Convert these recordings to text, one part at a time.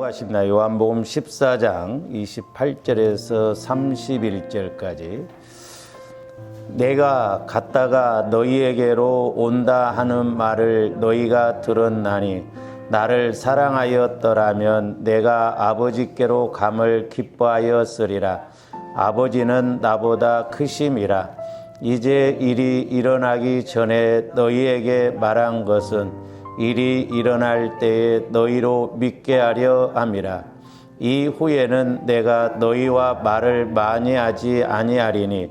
기록하십니다. 요한복음 14장 28절에서 31절까지 내가 갔다가 너희에게로 온다 하는 말을 너희가 들었나니 나를 사랑하였더라면 내가 아버지께로 감을 기뻐하였으리라. 아버지는 나보다 크심이라. 이제 일이 일어나기 전에 너희에게 말한 것은 일이 일어날 때에 너희로 믿게 하려 함이라. 이후에는 내가 너희와 말을 많이 하지 아니하리니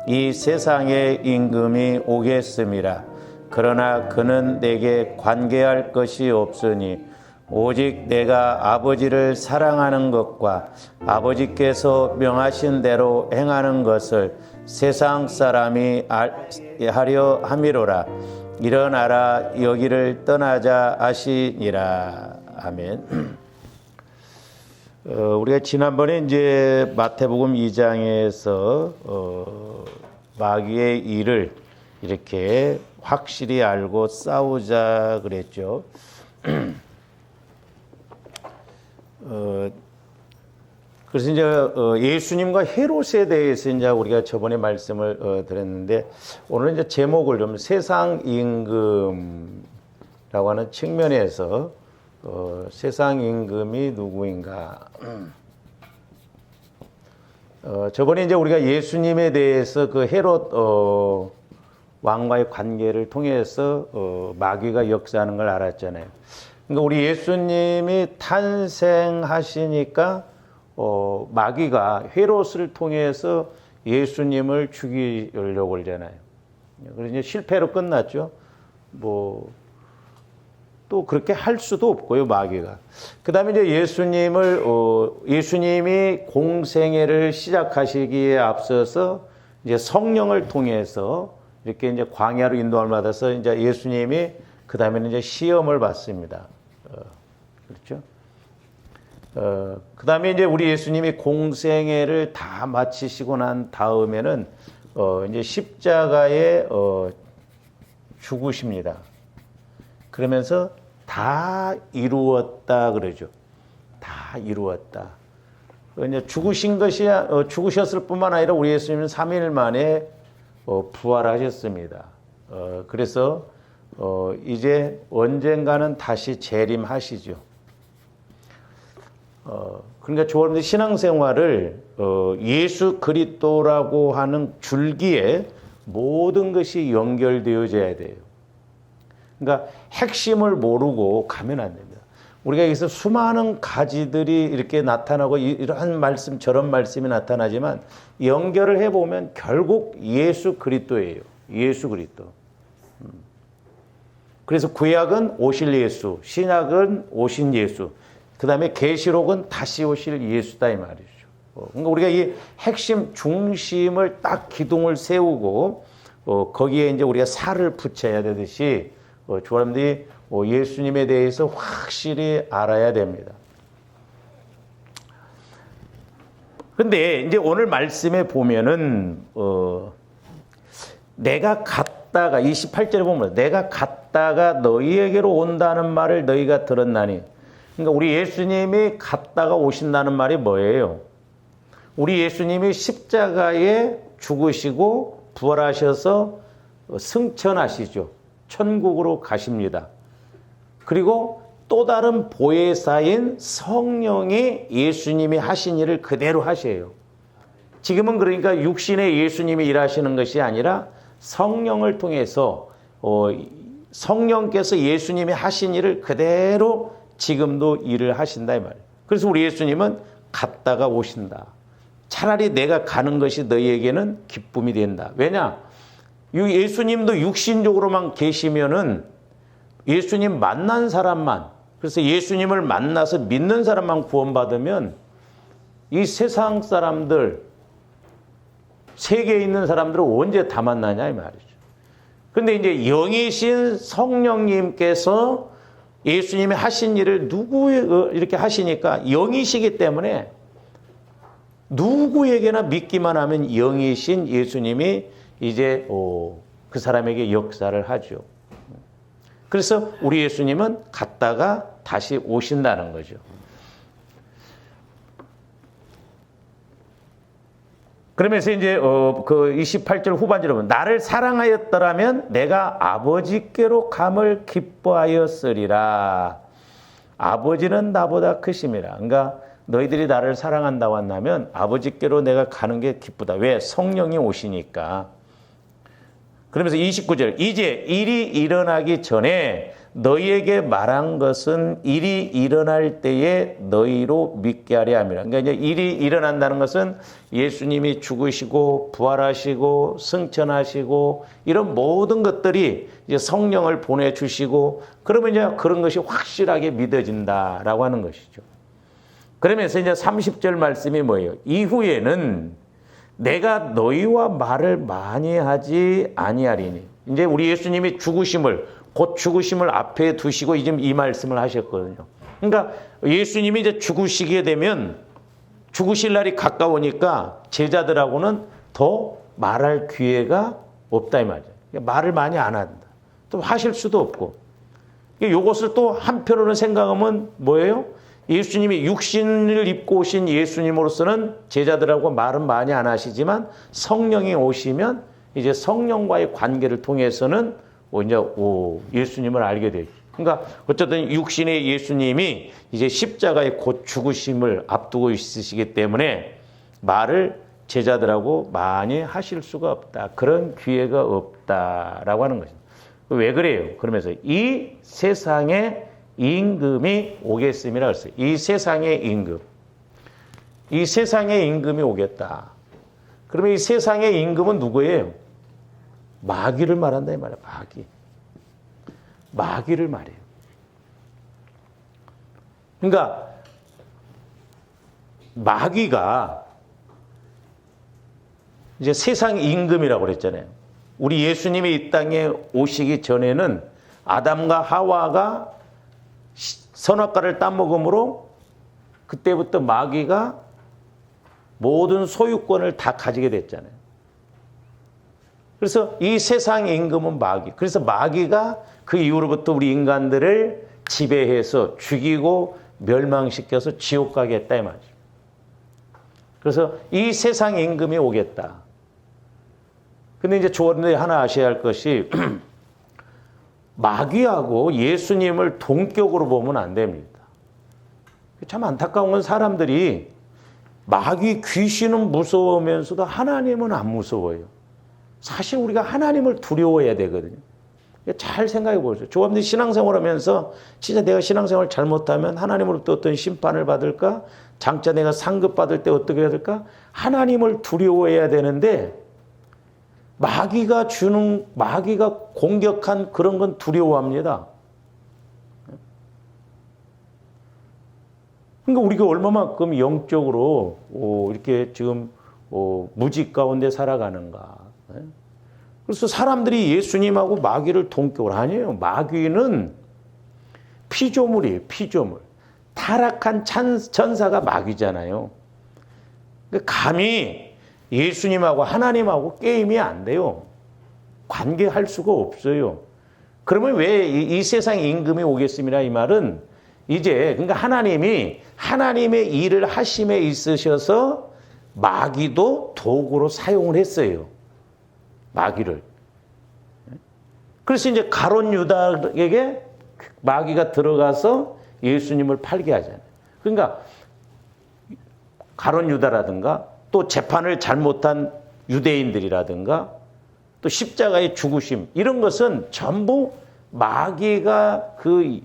이 세상의 임금이 오겠음이라. 그러나 그는 내게 관계할 것이 없으니 오직 내가 아버지를 사랑하는 것과 아버지께서 명하신 대로 행하는 것을 세상 사람이 하려 함이로라. 일어나라 여기를 떠나자 하시니라. 아멘. 우리가 지난번에 이제 마태복음 2장에서 마귀의 일을 이렇게 확실히 알고 싸우자 그랬죠. 그래서 이제 예수님과 헤롯에 대해서 이제 우리가 저번에 말씀을 드렸는데 오늘 이제 제목을 좀 세상 임금이라고 하는 측면에서 세상 임금이 누구인가? 저번에 이제 우리가 예수님에 대해서 그 헤롯 왕과의 관계를 통해서 마귀가 역사하는 걸 알았잖아요. 그러니까 우리 예수님이 탄생하시니까 마귀가 헤롯을 통해서 예수님을 죽이려고 그러잖아요. 그래서 이제 실패로 끝났죠. 또 그렇게 할 수도 없고요, 마귀가. 그 다음에 이제 예수님이 공생애를 시작하시기에 앞서서 이제 성령을 통해서 이렇게 이제 광야로 인도함을 받아서 이제 예수님이 그 다음에는 이제 시험을 받습니다. 그렇죠? 그 다음에 이제 우리 예수님이 공생애를 다 마치시고 난 다음에는 이제 십자가에 죽으십니다. 그러면서 다 이루었다 그러죠. 다 이루었다. 이제 죽으셨을 뿐만 아니라 우리 예수님은 3일 만에 부활하셨습니다. 그래서 이제 언젠가는 다시 재림하시죠. 그러니까 여러분들 신앙생활을 예수 그리스도라고 하는 줄기에 모든 것이 연결되어져야 돼요. 그러니까 핵심을 모르고 가면 안 됩니다. 우리가 여기서 수많은 가지들이 이렇게 나타나고 이러한 말씀 저런 말씀이 나타나지만 연결을 해보면 결국 예수 그리스도예요. 예수 그리스도. 그래서 구약은 오실 예수, 신약은 오신 예수, 그 다음에 계시록은 다시 오실 예수다 이 말이죠. 그러니까 우리가 이 핵심 중심을 딱 기둥을 세우고 거기에 이제 우리가 살을 붙여야 되듯이 여러분들이 예수님에 대해서 확실히 알아야 됩니다. 근데 이제 오늘 말씀에 보면은 내가 갔다가 28절에 보면 내가 갔다가 너희에게로 온다는 말을 너희가 들었나니. 그러니까 우리 예수님이 갔다가 오신다는 말이 뭐예요? 우리 예수님이 십자가에 죽으시고 부활하셔서 승천하시죠. 천국으로 가십니다. 그리고 또 다른 보혜사인 성령이 예수님이 하신 일을 그대로 하셔요. 지금은 그러니까 육신의 예수님이 일하시는 것이 아니라 성령을 통해서 성령께서 예수님이 하신 일을 그대로 지금도 일을 하신다 이 말이에요. 그래서 우리 예수님은 갔다가 오신다. 차라리 내가 가는 것이 너희에게는 기쁨이 된다. 왜냐? 예수님도 육신적으로만 계시면은 예수님 만난 사람만, 그래서 예수님을 만나서 믿는 사람만 구원받으면 이 세상 사람들, 세계에 있는 사람들은 언제 다 만나냐 이 말이죠. 근데 이제 영이신 성령님께서 예수님이 하신 일을 이렇게 하시니까 영이시기 때문에 누구에게나 믿기만 하면 영이신 예수님이 이제 그 사람에게 역사를 하죠. 그래서 우리 예수님은 갔다가 다시 오신다는 거죠. 그러면서 이제 그 28절 후반절에 보면 나를 사랑하였더라면 내가 아버지께로 감을 기뻐하였으리라. 아버지는 나보다 크심이라. 그러니까 너희들이 나를 사랑한다고 한다면 아버지께로 내가 가는 게 기쁘다. 왜? 성령이 오시니까. 그러면서 29절 이제 일이 일어나기 전에 너희에게 말한 것은 일이 일어날 때에 너희로 믿게 하려 함이라. 그러니까 이제 일이 일어난다는 것은 예수님이 죽으시고 부활하시고 승천하시고 이런 모든 것들이 이제 성령을 보내주시고 그러면 이제 그런 것이 확실하게 믿어진다라고 하는 것이죠. 그러면서 이제 30절 말씀이 뭐예요? 이후에는 내가 너희와 말을 많이 하지 아니하리니. 이제 우리 예수님이 곧 죽으심을 앞에 두시고 지금 이 말씀을 하셨거든요. 그러니까 예수님이 이제 죽으시게 되면 죽으실 날이 가까우니까 제자들하고는 더 말할 기회가 없다 이 말이죠. 말을 많이 안 한다. 또 하실 수도 없고. 이것을 또 한편으로는 생각하면 뭐예요? 예수님이 육신을 입고 오신 예수님으로서는 제자들하고 말은 많이 안 하시지만 성령이 오시면 이제 성령과의 관계를 통해서는 이제 예수님을 알게 되죠. 그러니까 어쨌든 육신의 예수님이 이제 십자가에 곧 죽으심을 앞두고 있으시기 때문에 말을 제자들하고 많이 하실 수가 없다. 그런 기회가 없다라고 하는 것입니다. 왜 그래요? 그러면서 이 세상의 임금이 오겠음이라 했어요. 이 세상의 임금. 이 세상의 임금이 오겠다. 그러면 이 세상의 임금은 누구예요? 마귀를 말한다 이 말이에요. 마귀를 말해요. 그러니까 마귀가 이제 세상 임금이라고 그랬잖아요. 우리 예수님이 이 땅에 오시기 전에는 아담과 하와가 선악과를 따먹음으로 그때부터 마귀가 모든 소유권을 다 가지게 됐잖아요. 그래서 이 세상의 임금은 마귀. 그래서 마귀가 그 이후로부터 우리 인간들을 지배해서 죽이고 멸망시켜서 지옥 가게 했다 이 말이죠. 그래서 이 세상의 임금이 오겠다. 근데 이제 조원들이 하나 아셔야 할 것이 마귀하고 예수님을 동격으로 보면 안 됩니다. 참 안타까운 건 사람들이 마귀 귀신은 무서우면서도 하나님은 안 무서워요. 사실 우리가 하나님을 두려워해야 되거든요. 잘 생각해 보세요. 조합들이 신앙생활 하면서 진짜 내가 신앙생활 잘못하면 하나님으로부터 어떤 심판을 받을까? 장차 내가 상급 받을 때 어떻게 해야 될까? 하나님을 두려워해야 되는데 마귀가 공격한 그런 건 두려워합니다. 그러니까 우리가 얼마만큼 영적으로 이렇게 지금 무지 가운데 살아가는가. 그래서 사람들이 예수님하고 마귀를 동격을 아니에요. 마귀는 피조물이에요. 피조물. 타락한 천사가 마귀잖아요. 그러니까 감히 예수님하고 하나님하고 게임이 안 돼요. 관계할 수가 없어요. 그러면 왜 이 세상에 임금이 오겠습니다. 이 말은 이제 그러니까 하나님이 하나님의 일을 하심에 있으셔서 마귀도 도구로 사용을 했어요. 마귀를. 그래서 이제 가룟 유다에게 마귀가 들어가서 예수님을 팔게 하잖아요. 그러니까 가룟 유다라든가 또 재판을 잘못한 유대인들이라든가 또 십자가의 죽으심 이런 것은 전부 마귀가 그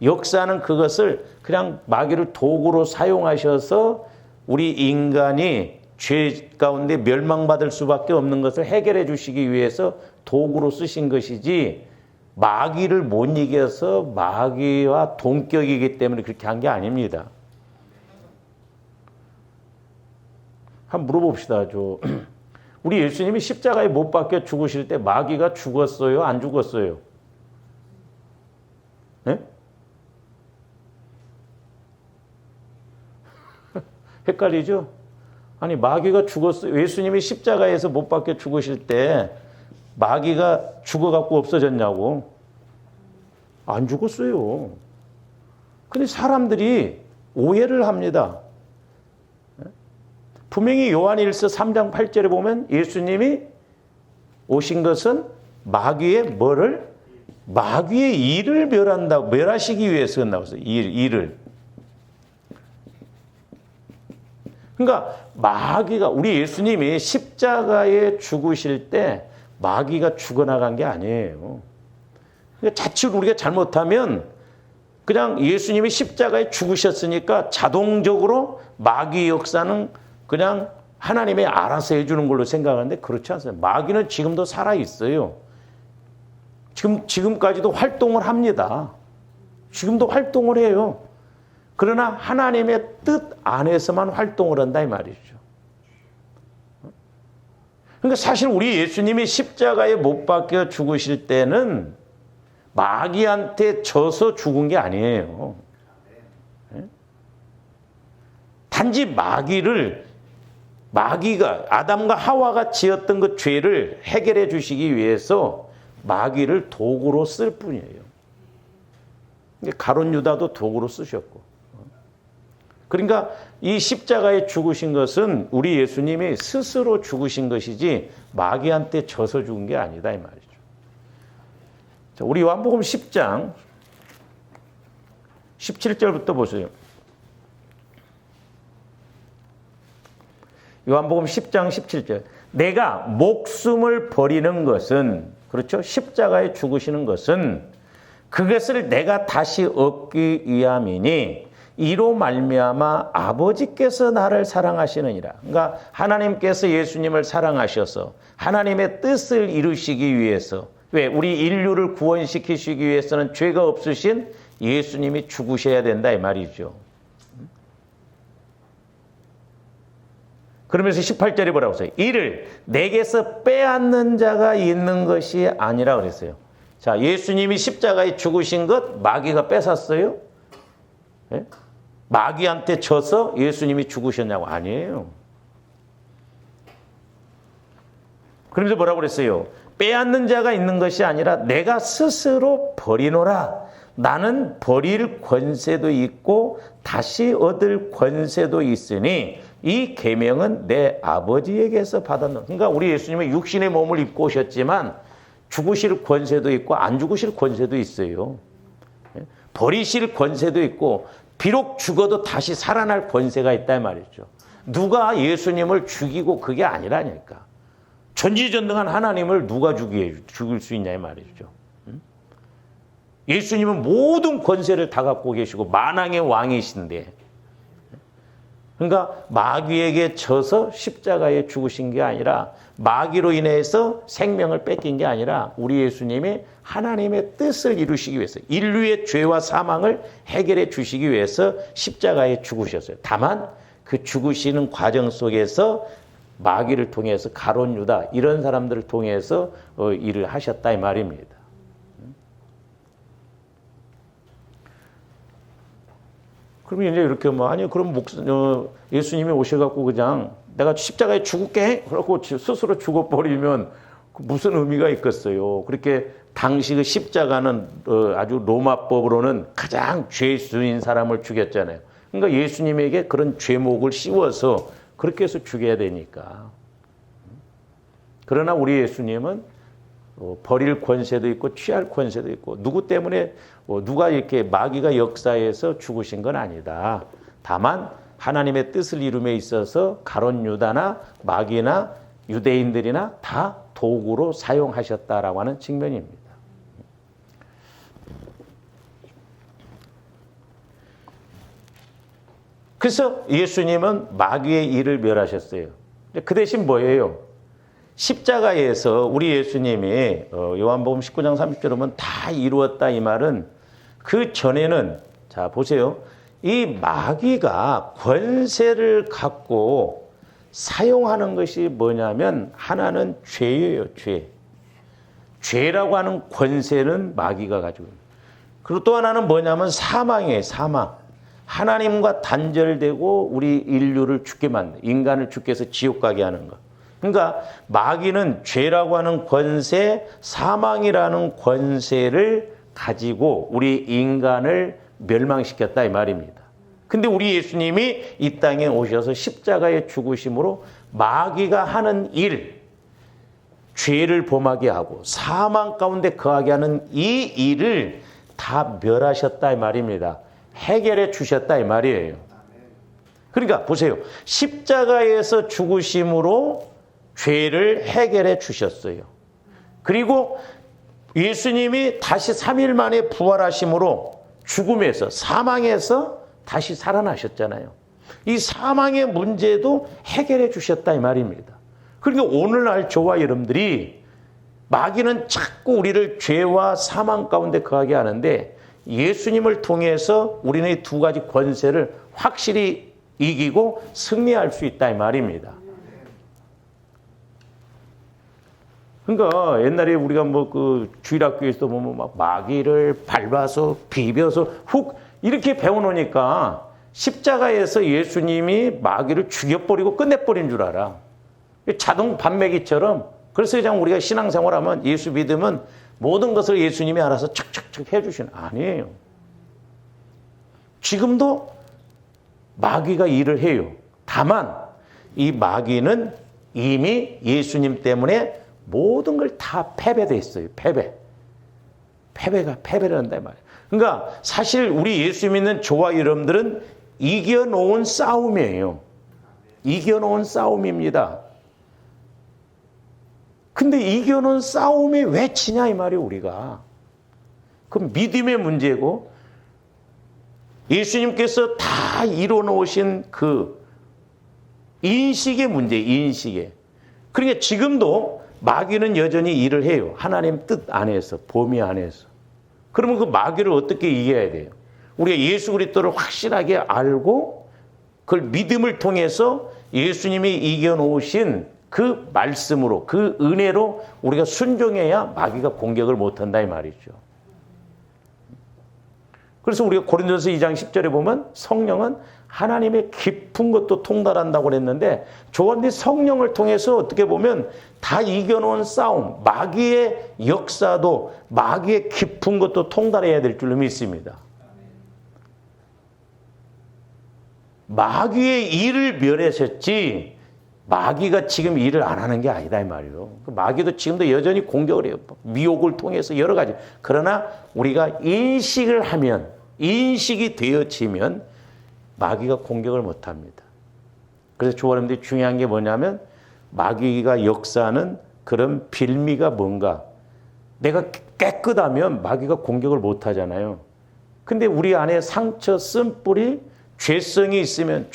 역사는 그것을 그냥 마귀를 도구로 사용하셔서 우리 인간이 죄 가운데 멸망받을 수밖에 없는 것을 해결해 주시기 위해서 도구로 쓰신 것이지 마귀를 못 이겨서 마귀와 동격이기 때문에 그렇게 한 게 아닙니다. 한번 물어봅시다. 우리 예수님이 십자가에 못 박혀 죽으실 때 마귀가 죽었어요? 안 죽었어요? 네? 헷갈리죠? 아니 마귀가 죽었어요. 예수님이 십자가에서 못 박혀 죽으실 때 마귀가 죽어갖고 없어졌냐고. 안 죽었어요. 근데 사람들이 오해를 합니다. 분명히 요한일서 3장 8절에 보면 예수님이 오신 것은 마귀의 뭐를? 마귀의 일을 멸하시기 위해서 나왔어요. 일을. 그러니까 마귀가, 우리 예수님이 십자가에 죽으실 때 마귀가 죽어나간 게 아니에요. 자칫 우리가 잘못하면 그냥 예수님이 십자가에 죽으셨으니까 자동적으로 마귀 역사는 그냥 하나님이 알아서 해주는 걸로 생각하는데 그렇지 않습니다. 마귀는 지금도 살아있어요. 지금까지도 활동을 합니다. 지금도 활동을 해요. 그러나 하나님의 뜻 안에서만 활동을 한다 이 말이죠. 그러니까 사실 우리 예수님이 십자가에 못 박혀 죽으실 때는 마귀한테 져서 죽은 게 아니에요. 단지 마귀가 아담과 하와가 지었던 그 죄를 해결해 주시기 위해서 마귀를 도구로 쓸 뿐이에요. 가룟 유다도 도구로 쓰셨고. 그러니까 이 십자가에 죽으신 것은 우리 예수님이 스스로 죽으신 것이지 마귀한테 져서 죽은 게 아니다 이 말이죠. 자, 우리 요한복음 10장 17절부터 보세요. 요한복음 10장 17절. 내가 목숨을 버리는 것은, 그렇죠? 십자가에 죽으시는 것은 그것을 내가 다시 얻기 위함이니 이로 말미암아 아버지께서 나를 사랑하시느니라. 그러니까 하나님께서 예수님을 사랑하셔서 하나님의 뜻을 이루시기 위해서, 왜? 우리 인류를 구원시키시기 위해서는 죄가 없으신 예수님이 죽으셔야 된다 이 말이죠. 그러면서 18절에 뭐라고 써요? 이를 내게서 빼앗는 자가 있는 것이 아니라 그랬어요. 자, 예수님이 십자가에 죽으신 것 마귀가 뺏었어요? 네? 마귀한테 져서 예수님이 죽으셨냐고? 아니에요. 그러면서 뭐라고 그랬어요? 빼앗는 자가 있는 것이 아니라 내가 스스로 버리노라. 나는 버릴 권세도 있고 다시 얻을 권세도 있으니 이 계명은 내 아버지에게서 받았노라. 그러니까 우리 예수님은 육신의 몸을 입고 오셨지만 죽으실 권세도 있고 안 죽으실 권세도 있어요. 버리실 권세도 있고 비록 죽어도 다시 살아날 권세가 있다 말이죠. 누가 예수님을 죽이고 그게 아니라니까. 전지전능한 하나님을 누가 죽일 수 있냐 이 말이죠. 예수님은 모든 권세를 다 갖고 계시고 만왕의 왕이신데, 그러니까 마귀에게 져서 십자가에 죽으신 게 아니라 마귀로 인해서 생명을 뺏긴 게 아니라 우리 예수님이 하나님의 뜻을 이루시기 위해서 인류의 죄와 사망을 해결해 주시기 위해서 십자가에 죽으셨어요. 다만 그 죽으시는 과정 속에서 마귀를 통해서 가룟 유다 이런 사람들을 통해서 일을 하셨다 이 말입니다. 그러면 이제 이렇게 아니 그럼 예수님이 오셔갖고 그냥 내가 십자가에 죽을게 그러고 스스로 죽어버리면 무슨 의미가 있겠어요. 그렇게 당시 그 십자가는 아주 로마법으로는 가장 죄수인 사람을 죽였잖아요. 그러니까 예수님에게 그런 죄목을 씌워서 그렇게 해서 죽여야 되니까. 그러나 우리 예수님은 버릴 권세도 있고 취할 권세도 있고 누구 때문에 누가 이렇게 마귀가 역사해서 죽으신 건 아니다. 다만 하나님의 뜻을 이룸에 있어서 가룟 유다나 마귀나 유대인들이나 다 도구로 사용하셨다라고 하는 측면입니다. 그래서 예수님은 마귀의 일을 멸하셨어요. 그 대신 뭐예요? 십자가에서 우리 예수님이 요한복음 19장 30절에 보면 다 이루었다 이 말은 그 전에는 자 보세요. 이 마귀가 권세를 갖고 사용하는 것이 뭐냐면 하나는 죄예요. 죄라고 하는 권세는 마귀가 가지고 있는. 그리고 또 하나는 뭐냐면 사망이에요. 사망. 하나님과 단절되고 우리 인류를 죽게 만든, 인간을 죽게 해서 지옥 가게 하는 것. 그러니까 마귀는 죄라고 하는 권세, 사망이라는 권세를 가지고 우리 인간을 멸망시켰다 이 말입니다. 근데 우리 예수님이 이 땅에 오셔서 십자가의 죽으심으로 마귀가 하는 일, 죄를 범하게 하고 사망 가운데 거하게 하는 이 일을 다 멸하셨다 이 말입니다. 해결해 주셨다 이 말이에요. 그러니까 보세요. 십자가에서 죽으심으로 죄를 해결해 주셨어요. 그리고 예수님이 다시 3일 만에 부활하심으로 죽음에서 사망에서 다시 살아나셨잖아요. 이 사망의 문제도 해결해 주셨다 이 말입니다. 그러니까 오늘날 저와 여러분들이 마귀는 자꾸 우리를 죄와 사망 가운데 거하게 하는데 예수님을 통해서 우리는 이 두 가지 권세를 확실히 이기고 승리할 수 있다 이 말입니다. 그러니까 옛날에 우리가 뭐 그 주일학교에서 보면 막 마귀를 밟아서 비벼서 훅 이렇게 배워놓으니까 십자가에서 예수님이 마귀를 죽여버리고 끝내버린 줄 알아. 자동 반매기처럼. 그래서 그냥 우리가 신앙생활하면 예수 믿으면 모든 것을 예수님이 알아서 척척척 해주시는. 아니에요. 지금도 마귀가 일을 해요. 다만 이 마귀는 이미 예수님 때문에 모든 걸 다 패배됐어요. 패배를 한다 말이에요. 그러니까 사실 우리 예수 믿는 저와 여러분들은 이겨놓은 싸움이에요. 이겨놓은 싸움입니다. 근데 이겨놓은 싸움이 왜 치냐 이 말이에요. 우리가. 그럼 믿음의 문제고 예수님께서 다 이뤄놓으신 그 인식의 문제, 인식의. 그러니까 지금도 마귀는 여전히 일을 해요. 하나님 뜻 안에서, 범위 안에서. 그러면 그 마귀를 어떻게 이겨야 돼요? 우리가 예수 그리스도를 확실하게 알고 그걸 믿음을 통해서 예수님이 이겨놓으신 그 말씀으로, 그 은혜로 우리가 순종해야 마귀가 공격을 못한다 이 말이죠. 그래서 우리가 고린도서 2장 10절에 보면 성령은 하나님의 깊은 것도 통달한다고 그랬는데 조언니 성령을 통해서 어떻게 보면 다 이겨놓은 싸움, 마귀의 역사도 마귀의 깊은 것도 통달해야 될 줄로 믿습니다. 마귀의 일을 멸하셨지 마귀가 지금 일을 안 하는 게 아니다 이 말이에요. 마귀도 지금도 여전히 공격을 해요. 미혹을 통해서 여러 가지. 그러나 우리가 인식을 하면, 인식이 되어지면 마귀가 공격을 못합니다. 그래서 조원님들이 중요한 게 뭐냐면 마귀가 역사하는 그런 빌미가 뭔가. 내가 깨끗하면 마귀가 공격을 못하잖아요. 근데 우리 안에 상처, 쓴뿌리, 죄성이 있으면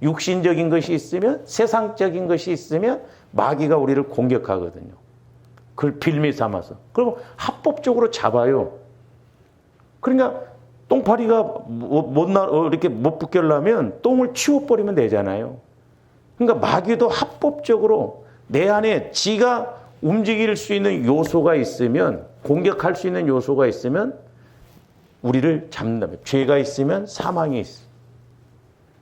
육신적인 것이 있으면 세상적인 것이 있으면 마귀가 우리를 공격하거든요. 그걸 빌미 삼아서. 그리고 합법적으로 잡아요. 그러니까 똥파리가 이렇게 못 붙겠려면 똥을 치워버리면 되잖아요. 그러니까 마귀도 합법적으로 내 안에 지가 움직일 수 있는 요소가 있으면, 공격할 수 있는 요소가 있으면 우리를 잡는다면, 죄가 있으면 사망이 있어.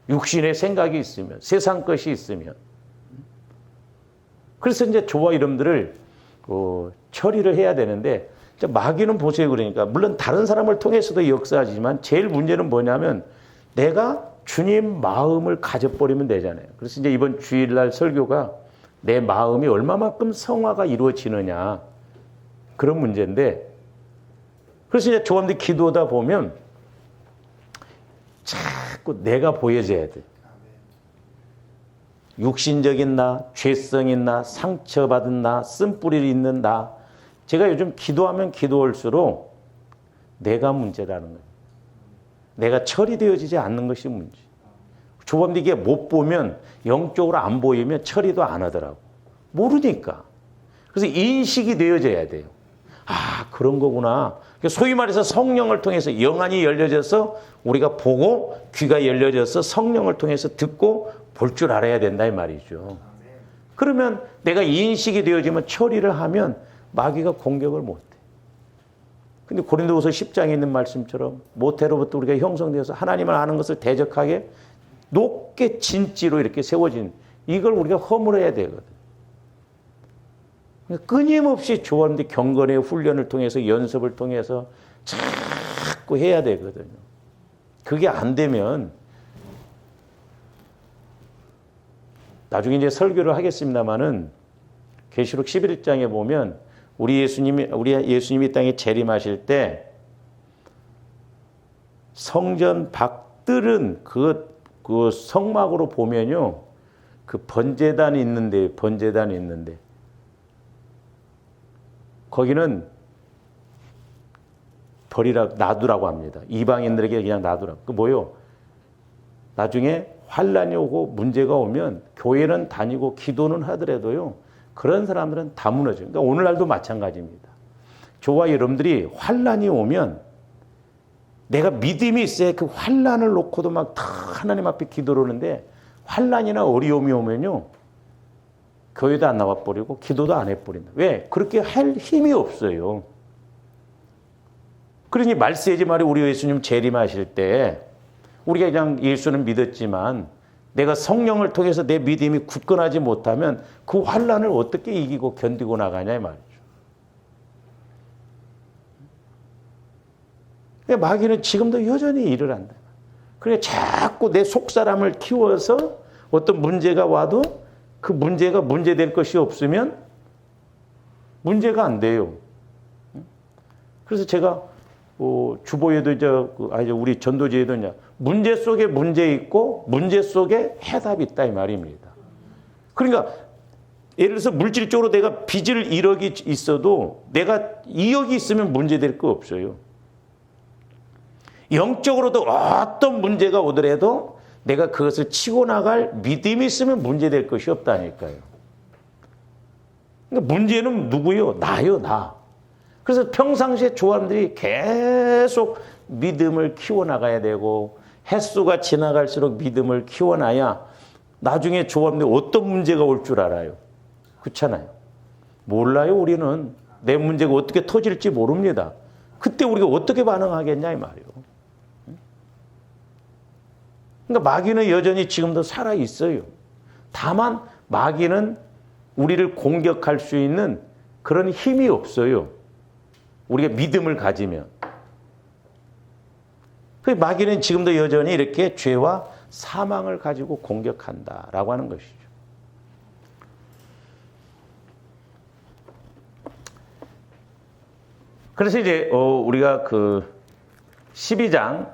육신의 생각이 있으면, 세상 것이 있으면. 그래서 이제 저와 여러분들을 처리를 해야 되는데, 마귀는 보세요. 그러니까 물론 다른 사람을 통해서도 역사하지만 제일 문제는 뭐냐면 내가 주님 마음을 가져버리면 되잖아요. 그래서 이제 이번 주일날 설교가 내 마음이 얼마만큼 성화가 이루어지느냐 그런 문제인데, 그래서 이제 조금더 기도하다 보면 자꾸 내가 보여져야 돼. 육신적인 나, 죄성인 나, 상처받은 나, 쓴뿌리를 있는 나. 제가 요즘 기도하면 기도할수록 내가 문제라는 거예요. 내가 처리되어지지 않는 것이 문제. 조범디게 못 보면, 영적으로 안 보이면 처리도 안 하더라고. 모르니까. 그래서 인식이 되어져야 돼요. 아, 그런 거구나. 소위 말해서 성령을 통해서 영안이 열려져서 우리가 보고 귀가 열려져서 성령을 통해서 듣고 볼 줄 알아야 된다 이 말이죠. 그러면 내가 인식이 되어지면 처리를 하면 마귀가 공격을 못해. 근데 고린도후서 10장에 있는 말씀처럼 모태로부터 우리가 형성되어서 하나님을 아는 것을 대적하게 높게 진지로 이렇게 세워진, 이걸 우리가 허물어야 되거든. 끊임없이 조언들 경건의 훈련을 통해서 연습을 통해서 자꾸 해야 되거든요. 그게 안 되면 나중에 이제 설교를 하겠습니다마는 계시록 11장에 보면 우리 예수님이 이 땅에 재림하실 때 성전 밖들은 그 성막으로 보면요, 그 번제단이 있는데 거기는 놔두라고 합니다. 이방인들에게 그냥 놔두라고. 그 뭐요? 나중에 환란이 오고 문제가 오면 교회는 다니고 기도는 하더라도요, 그런 사람들은 다 무너져요. 그러니까 오늘날도 마찬가지입니다. 저와 여러분들이 환란이 오면 내가 믿음이 있어야 그 환란을 놓고도 막 다 하나님 앞에 기도를 하는데, 환란이나 어려움이 오면요, 교회도 안 나와버리고 기도도 안 해버린다. 왜? 그렇게 할 힘이 없어요. 그러니 말세지 말이 우리 예수님 재림하실 때 우리가 그냥 예수는 믿었지만 내가 성령을 통해서 내 믿음이 굳건하지 못하면 그 환란을 어떻게 이기고 견디고 나가냐 이 말이죠. 마귀는 지금도 여전히 일을 한다. 그래 자꾸 내 속사람을 키워서 어떤 문제가 와도 그 문제가 문제될 것이 없으면 문제가 안 돼요. 그래서 제가 주보에도 이제 우리 전도지에도 이제 문제 속에 문제 있고 문제 속에 해답이 있다 이 말입니다. 그러니까 예를 들어서 물질적으로 내가 빚을 1억이 있어도 내가 2억이 있으면 문제될 거 없어요. 영적으로도 어떤 문제가 오더라도 내가 그것을 치고 나갈 믿음이 있으면 문제될 것이 없다니까요. 그러니까 문제는 누구요? 나요, 나. 그래서 평상시에 조합들이 계속 믿음을 키워나가야 되고 횟수가 지나갈수록 믿음을 키워놔야 나중에 조합들이 어떤 문제가 올 줄 알아요. 그렇잖아요. 몰라요. 우리는 내 문제가 어떻게 터질지 모릅니다. 그때 우리가 어떻게 반응하겠냐 이 말이에요. 그러니까 마귀는 여전히 지금도 살아있어요. 다만 마귀는 우리를 공격할 수 있는 그런 힘이 없어요. 우리가 믿음을 가지면. 그 마귀는 지금도 여전히 이렇게 죄와 사망을 가지고 공격한다라고 하는 것이죠. 그래서 이제 우리가 그 12장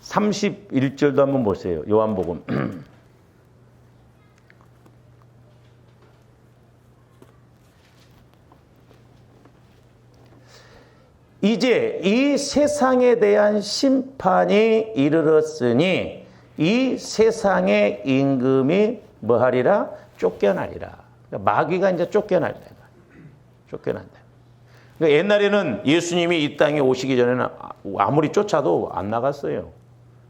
31절도 한번 보세요. 요한복음. 이제 이 세상에 대한 심판이 이르렀으니 이 세상의 임금이 뭐하리라? 쫓겨나리라. 그러니까 마귀가 이제 쫓겨난다. 그러니까 옛날에는 예수님이 이 땅에 오시기 전에는 아무리 쫓아도 안 나갔어요.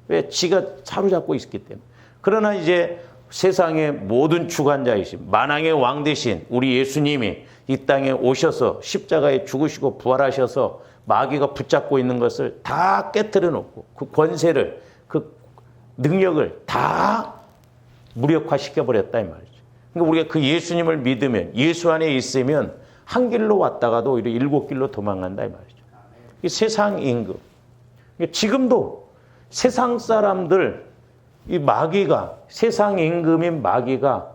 왜? 지가 사로잡고 있었기 때문에. 그러나 이제 세상의 모든 주관자이신 만왕의 왕 되신 우리 예수님이 이 땅에 오셔서 십자가에 죽으시고 부활하셔서 마귀가 붙잡고 있는 것을 다 깨트려 놓고 그 권세를, 그 능력을 다 무력화시켜버렸다 이 말이죠. 그러니까 우리가 그 예수님을 믿으면, 예수 안에 있으면 한 길로 왔다가도 오히려 7길로 도망간다 이 말이죠. 이 세상 임금. 지금도 세상 사람들, 이 마귀가, 세상 임금인 마귀가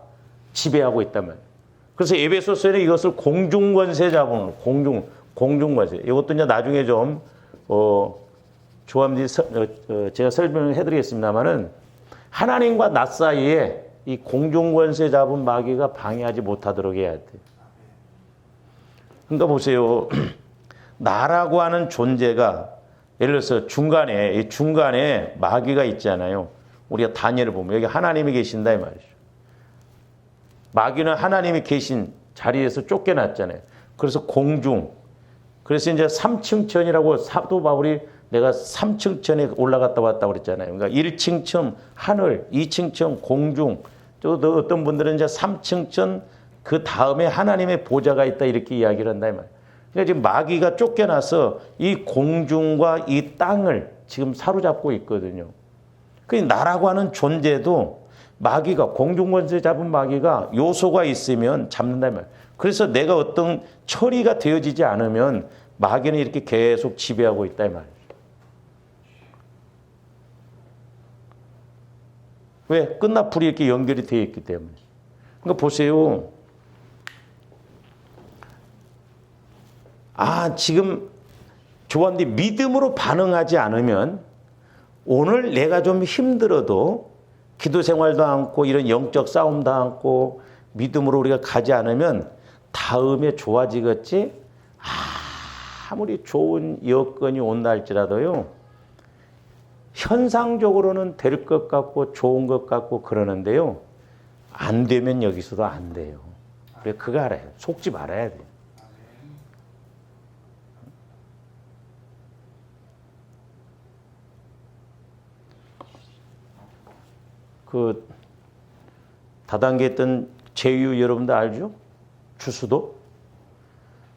지배하고 있단 말이에요. 그래서 에베소서에는 이것을 공중권세 잡은 공중권세. 이것도 이제 나중에 좀 조함지 제가 설명을 해드리겠습니다만은 하나님과 나 사이에 이 공중권세 잡은 마귀가 방해하지 못하도록 해야 돼. 그러니까 보세요. 나라고 하는 존재가 예를 들어서 중간에 마귀가 있잖아요. 우리가 다니엘을 보면 여기 하나님이 계신다 이 말이죠. 마귀는 하나님이 계신 자리에서 쫓겨났잖아요. 그래서 공중. 그래서 이제 3층천이라고 사도 바울이 내가 3층천에 올라갔다 왔다 그랬잖아요. 그러니까 1층천 하늘, 2층천 공중. 또 어떤 분들은 이제 3층천 그 다음에 하나님의 보좌가 있다 이렇게 이야기를 한다 이 말이에요. 그러니까 지금 마귀가 쫓겨나서 이 공중과 이 땅을 지금 사로잡고 있거든요. 그 나라고 하는 존재도 마귀가, 공중권세 잡은 마귀가 요소가 있으면 잡는다 말이에요. 그래서 내가 어떤 처리가 되어지지 않으면 마귀는 이렇게 계속 지배하고 있다 이 말이에요. 왜? 끝나풀이 이렇게 연결이 되어 있기 때문에. 그러니까 보세요. 지금 좋았는데 믿음으로 반응하지 않으면 오늘 내가 좀 힘들어도 기도 생활도 않고 이런 영적 싸움도 않고 믿음으로 우리가 가지 않으면 다음에 좋아지겠지? 아무리 좋은 여건이 온다 할지라도요. 현상적으로는 될 것 같고 좋은 것 같고 그러는데요. 안 되면 여기서도 안 돼요. 그래 그거 알아요. 속지 말아야 돼요. 그 다단계 했던 제유 여러분들 알죠? 주수도?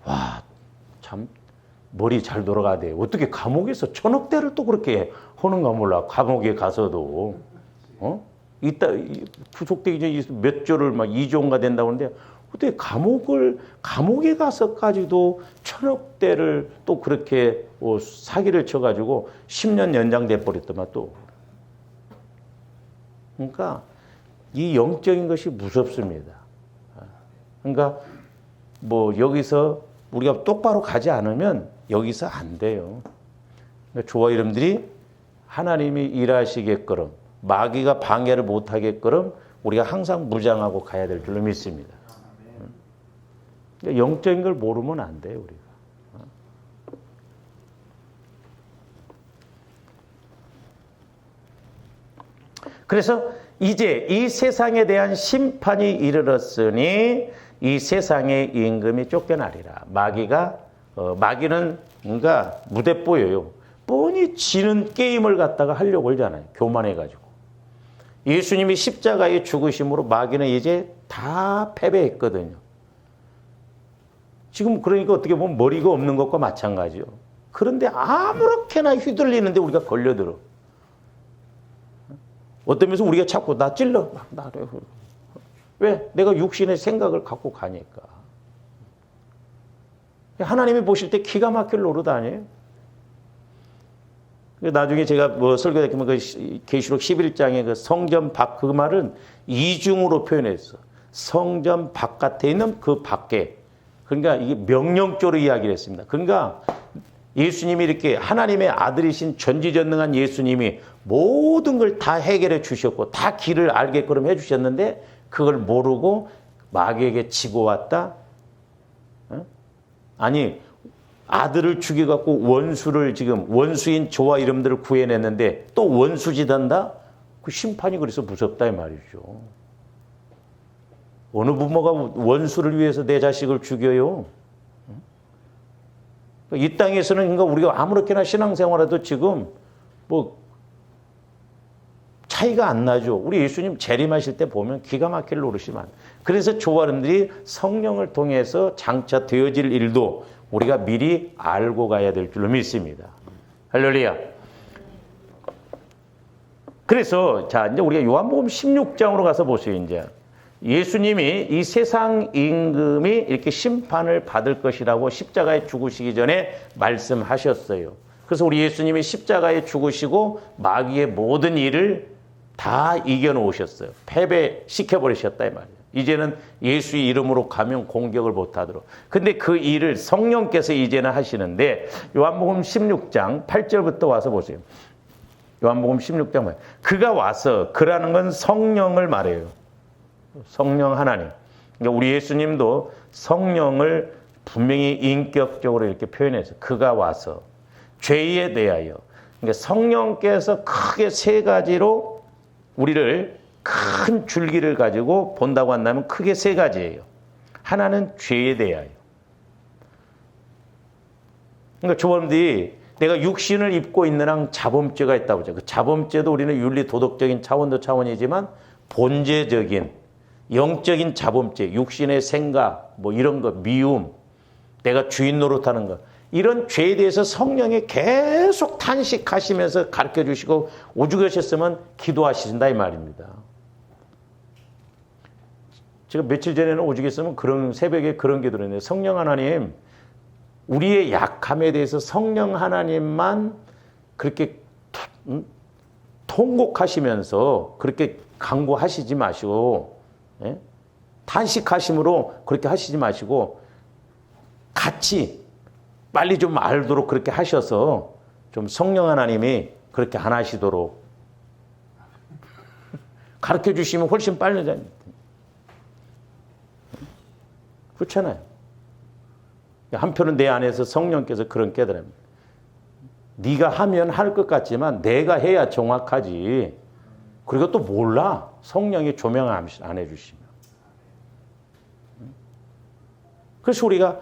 와, 참 머리 잘 돌아가대. 어떻게 감옥에서 1000억대를 또 그렇게 하는가 몰라. 감옥에 가서도. 이따 구속되기 전에 몇 조를 막 2조인가 된다고 하는데 어떻게 감옥에 가서까지도 1000억대를 또 그렇게 사기를 쳐가지고 10년 연장돼 버렸더만 또. 그러니까 이 영적인 것이 무섭습니다. 그러니까 뭐 여기서 우리가 똑바로 가지 않으면 여기서 안 돼요. 그러니까 주와 이름들이 하나님이 일하시게끔 마귀가 방해를 못하게끔 우리가 항상 무장하고 가야 될 줄로 믿습니다. 그러니까 영적인 걸 모르면 안 돼요. 우리가. 그래서 이제 이 세상에 대한 심판이 이르렀으니 이 세상의 임금이 쫓겨나리라. 마귀는 뭔가 무대뽀예요. 뻔히 지는 게임을 갖다가 하려고 하잖아요. 교만해가지고. 예수님이 십자가에 죽으심으로 마귀는 이제 다 패배했거든요. 지금 그러니까 어떻게 보면 머리가 없는 것과 마찬가지요. 그런데 아무렇게나 휘둘리는데 우리가 걸려들어. 어떤 면에서 우리가 자꾸 나 찔러. 왜? 내가 육신의 생각을 갖고 가니까. 하나님이 보실 때 기가 막힐 노릇 아니에요? 나중에 제가 뭐 설교에 보면 그 계시록 11장에 그 성전 밖 그 말은 이중으로 표현했어. 성전 바깥에 있는 그 밖에. 그러니까 이게 명령조로 이야기를 했습니다. 그러니까 예수님이 이렇게 하나님의 아들이신 전지전능한 예수님이 모든 걸 다 해결해 주셨고 다 길을 알게끔 해 주셨는데 그걸 모르고 마귀에게 지고 왔다? 아니 아들을 죽여갖고 원수인 저와 이름들을 구해냈는데 또 원수짓한다? 그 심판이 그래서 무섭다 이 말이죠. 어느 부모가 원수를 위해서 내 자식을 죽여요? 이 땅에서는 그러니까 우리가 아무렇게나 신앙생활해도 지금 뭐 차이가 안 나죠. 우리 예수님 재림하실 때 보면 기가 막힐 노릇이 많아요. 그래서 조아름들이 성령을 통해서 장차 되어질 일도 우리가 미리 알고 가야 될 줄로 믿습니다. 할렐루야. 그래서 자 이제 우리가 요한복음 16장으로 가서 보세요. 이제 예수님이 이 세상 임금이 이렇게 심판을 받을 것이라고 십자가에 죽으시기 전에 말씀하셨어요. 그래서 우리 예수님이 십자가에 죽으시고 마귀의 모든 일을 다 이겨놓으셨어요. 패배시켜버리셨다 이 말이에요. 이제는 예수의 이름으로 가면 공격을 못하도록. 근데 그 일을 성령께서 이제는 하시는데 요한복음 16장 8절부터 와서 보세요. 요한복음 16장 8절. 그가 와서 그라는 건 성령을 말해요. 성령 하나님. 그러니까 우리 예수님도 성령을 분명히 인격적으로 이렇게 표현해서 그가 와서 죄에 대하여. 그러니까 성령께서 크게 세 가지로 우리를 큰 줄기를 가지고 본다고 한다면 크게 세 가지예요. 하나는 죄에 대하여. 그러니까 조범들이 내가 육신을 입고 있는 한 자범죄가 있다고 하죠. 그 자범죄도 우리는 윤리 도덕적인 차원도 차원이지만 본질적인 영적인 자범죄, 육신의 생각, 뭐 이런 거, 미움, 내가 주인 노릇하는 거, 이런 죄에 대해서 성령이 계속 탄식하시면서 가르쳐 주시고 오죽하셨으면 기도하신다 이 말입니다. 제가 며칠 전에는 오죽했으면 그런 새벽에 그런 기도를 했는데 성령 하나님, 우리의 약함에 대해서 성령 하나님만 그렇게 통곡하시면서 그렇게 강구하시지 마시고, 예? 단식하심으로 그렇게 하시지 마시고 같이 빨리 좀 알도록 그렇게 하셔서 좀 성령 하나님이 그렇게 안 하시도록 가르쳐 주시면 훨씬 빨리 됩니다. 그렇잖아요. 한편은 내 안에서 성령께서 그런 깨달음입니다. 네가 하면 할 것 같지만 내가 해야 정확하지. 그리고 또 몰라. 성령이 조명 안 해주시면. 그래서 우리가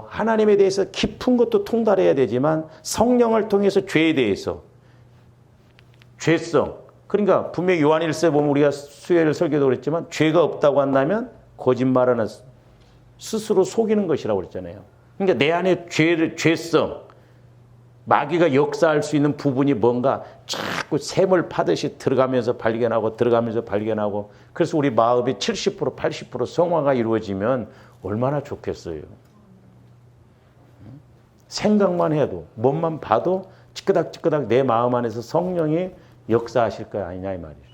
하나님에 대해서 깊은 것도 통달해야 되지만 성령을 통해서 죄에 대해서 죄성. 그러니까 분명히 요한일서에 보면 우리가 수요일 설교도 그랬지만 죄가 없다고 한다면 거짓말하는 스스로 속이는 것이라고 그랬잖아요. 그러니까 내 안에 죄성, 마귀가 역사할 수 있는 부분이 뭔가 자꾸 샘을 파듯이 들어가면서 발견하고 그래서 우리 마음이 70% 80% 성화가 이루어지면 얼마나 좋겠어요. 생각만 해도 몸만 봐도 찌끄닥찌끄닥 내 마음 안에서 성령이 역사하실 거 아니냐 이 말이죠.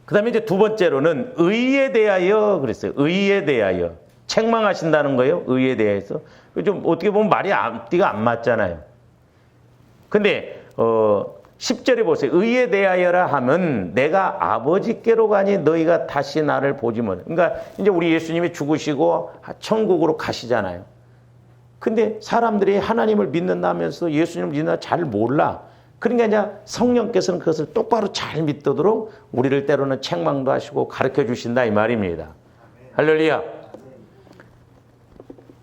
그 다음에 이제 두 번째로는 의에 대하여 그랬어요. 의에 대하여. 책망하신다는 거예요. 의에 대해서. 좀 어떻게 보면 말이 앞뒤가 안 맞잖아요. 근데 10절에 보세요. 의에 대하여라 하면 내가 아버지께로 가니 너희가 다시 나를 보지 못. 그러니까 이제 우리 예수님이 죽으시고 천국으로 가시잖아요. 근데 사람들이 하나님을 믿는다면서 예수님을 믿는다 잘 몰라. 그러니까 이제 성령께서는 그것을 똑바로 잘 믿도록 우리를 때로는 책망도 하시고 가르쳐 주신다 이 말입니다. 할렐루야.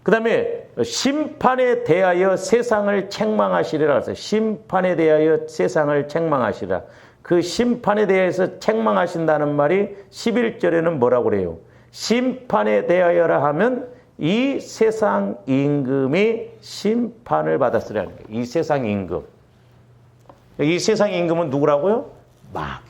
그 다음에 심판에 대하여 세상을 책망하시리라 했어요. 심판에 대하여 세상을 책망하시리라. 그 심판에 대해서 책망하신다는 말이 11절에는 뭐라고 그래요? 심판에 대하여라 하면 이 세상 임금이 심판을 받았으라는 거예요. 이 세상 임금. 이 세상 임금은 누구라고요? 마귀.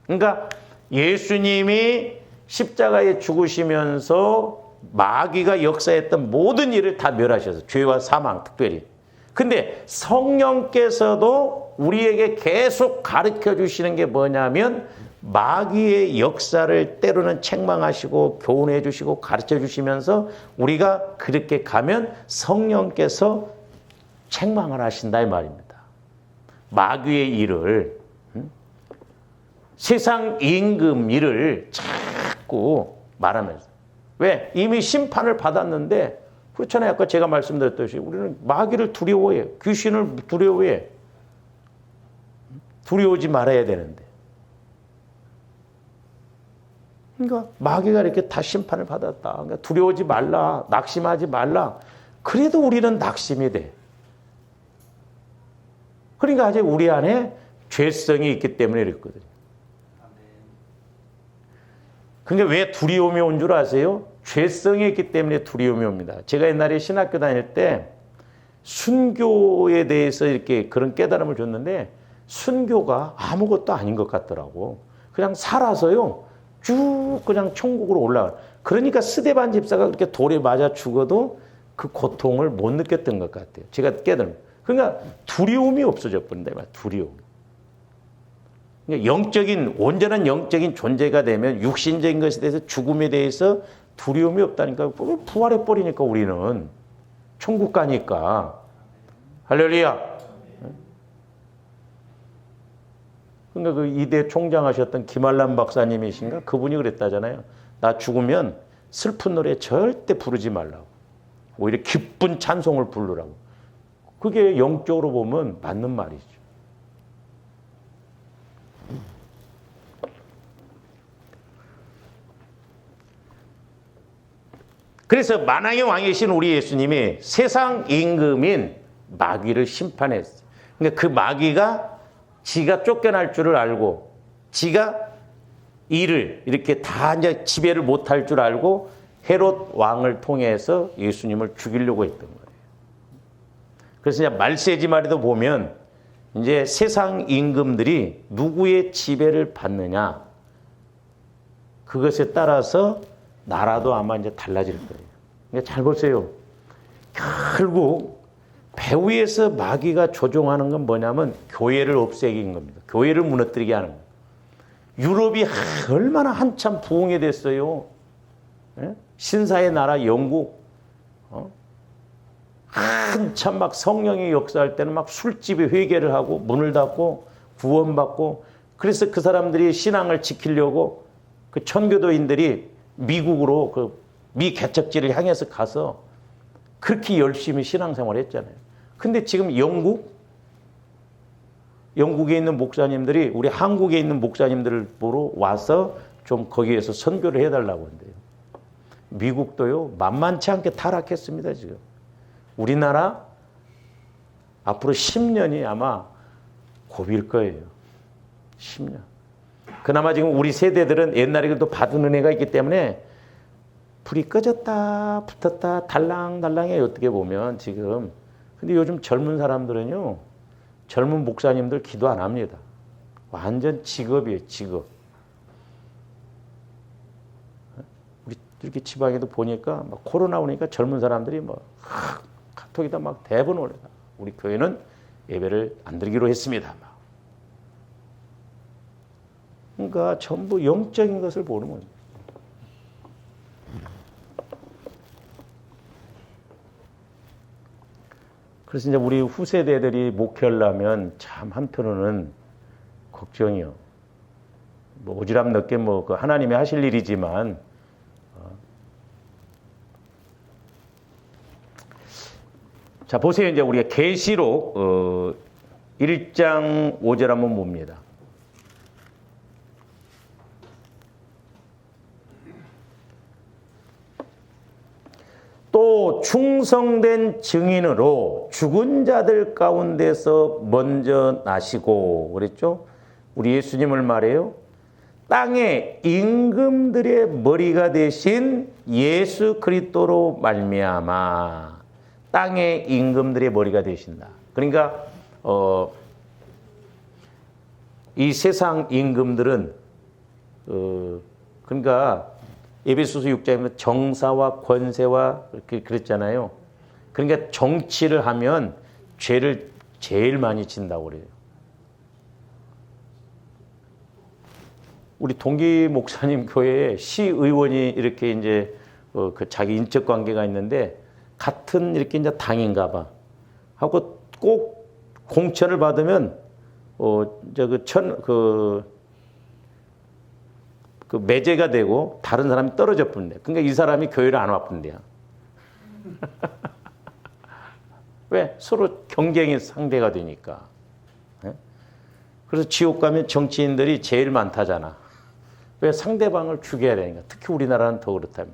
그러니까 예수님이 십자가에 죽으시면서 마귀가 역사했던 모든 일을 다 멸하셔서 죄와 사망 특별히. 근데 성령께서도 우리에게 계속 가르쳐 주시는 게 뭐냐면 마귀의 역사를 때로는 책망하시고 교훈해 주시고 가르쳐 주시면서 우리가 그렇게 가면 성령께서 책망을 하신다 이 말입니다. 마귀의 일을 세상 임금 일을 자꾸 말하면서 왜? 이미 심판을 받았는데 그렇잖아요. 아까 제가 말씀드렸듯이 우리는 마귀를 두려워해요. 귀신을 두려워해. 두려워하지 말아야 되는데. 그러니까 마귀가 이렇게 다 심판을 받았다. 그러니까 두려워하지 말라. 낙심하지 말라. 그래도 우리는 낙심이 돼. 그러니까 아직 우리 안에 죄성이 있기 때문에 이랬거든요. 그러니까 왜 두려움이 온 줄 아세요? 죄성이 있기 때문에 두려움이 옵니다. 제가 옛날에 신학교 다닐 때 순교에 대해서 이렇게 그런 깨달음을 줬는데 순교가 아무것도 아닌 것 같더라고. 그냥 살아서요. 쭉 그냥 천국으로 올라가. 그러니까 스데반 집사가 그렇게 돌에 맞아 죽어도 그 고통을 못 느꼈던 것 같아요. 제가 깨달음. 그러니까 두려움이 없어져 버린다. 두려움. 그러니까 온전한 영적인 존재가 되면 육신적인 것에 대해서 죽음에 대해서 두려움이 없다니까. 부활해 버리니까 우리는 천국 가니까. 할렐루야. 그러니까 그 이대 총장하셨던 김한란 박사님이신가? 그분이 그랬다잖아요. 나 죽으면 슬픈 노래 절대 부르지 말라고. 오히려 기쁜 찬송을 부르라고. 그게 영적으로 보면 맞는 말이죠. 그래서 만왕의 왕이신 우리 예수님이 세상 임금인 마귀를 심판했어요. 그러니까 그 마귀가 지가 쫓겨날 줄을 알고 지가 일을 이렇게 다 이제 지배를 못할 줄 알고 헤롯 왕을 통해서 예수님을 죽이려고 했던 거예요. 그래서 이제 말세지 말에도 보면 이제 세상 임금들이 누구의 지배를 받느냐 그것에 따라서 나라도 아마 이제 달라질 거예요. 그러니까 잘 보세요. 결국 배후에서 마귀가 조종하는 건 뭐냐면 교회를 없애긴 겁니다. 교회를 무너뜨리게 하는 거예요. 유럽이 얼마나 한참 부흥이 됐어요. 예? 신사의 나라 영국, 한참 막 성령이 역사할 때는 막 술집에 회개를 하고 문을 닫고 구원받고, 그래서 그 사람들이 신앙을 지키려고 그 천교도인들이 미국으로 그 미 개척지를 향해서 가서 그렇게 열심히 신앙생활을 했잖아요. 근데 지금 영국에 있는 목사님들이 우리 한국에 있는 목사님들을 보러 와서 좀 거기에서 선교를 해달라고 한대요. 미국도요, 만만치 않게 타락했습니다, 지금. 우리나라 앞으로 10년이 아마 고비일 거예요. 10년. 그나마 지금 우리 세대들은 옛날에 그래도 받은 은혜가 있기 때문에 불이 꺼졌다 붙었다 달랑달랑해요, 어떻게 보면 지금. 근데 요즘 젊은 사람들은요, 젊은 목사님들 기도 안 합니다. 완전 직업이에요, 직업. 우리 이렇게 지방에도 보니까 막 코로나 오니까 젊은 사람들이 뭐 카톡에다 막 대번 올려요. 우리 교회는 예배를 안 드리기로 했습니다. 그러니까 전부 영적인 것을 보는 거예요. 그래서 이제 우리 후세대들이 목회하려면 참 한편으로는 걱정이요. 뭐 오지랖 넓게 뭐 그 하나님이 하실 일이지만, 자 보세요. 이제 우리가 계시록 1장 5절 한번 봅니다. 또 충성된 증인으로 죽은 자들 가운데서 먼저 나시고, 그랬죠? 우리 예수님을 말해요. 땅의 임금들의 머리가 되신 예수 그리스도로 말미암아 땅의 임금들의 머리가 되신다. 그러니까 이 세상 임금들은 그러니까 에베소서 6장에 정사와 권세와 이렇게 그랬잖아요. 그러니까 정치를 하면 죄를 제일 많이 진다고 그래요. 우리 동기 목사님 교회에 시의원이 이렇게 이제 그 자기 인적 관계가 있는데 같은 이렇게 이제 당인가 봐 하고 꼭 공천을 받으면 그 매제가 되고 다른 사람이 떨어져 뿐데. 그러니까 이 사람이 교회를 안 와뿐데요. 왜? 서로 경쟁의 상대가 되니까. 그래서 지옥 가면 정치인들이 제일 많다잖아. 왜? 상대방을 죽여야 되니까. 특히 우리나라는 더 그렇다면.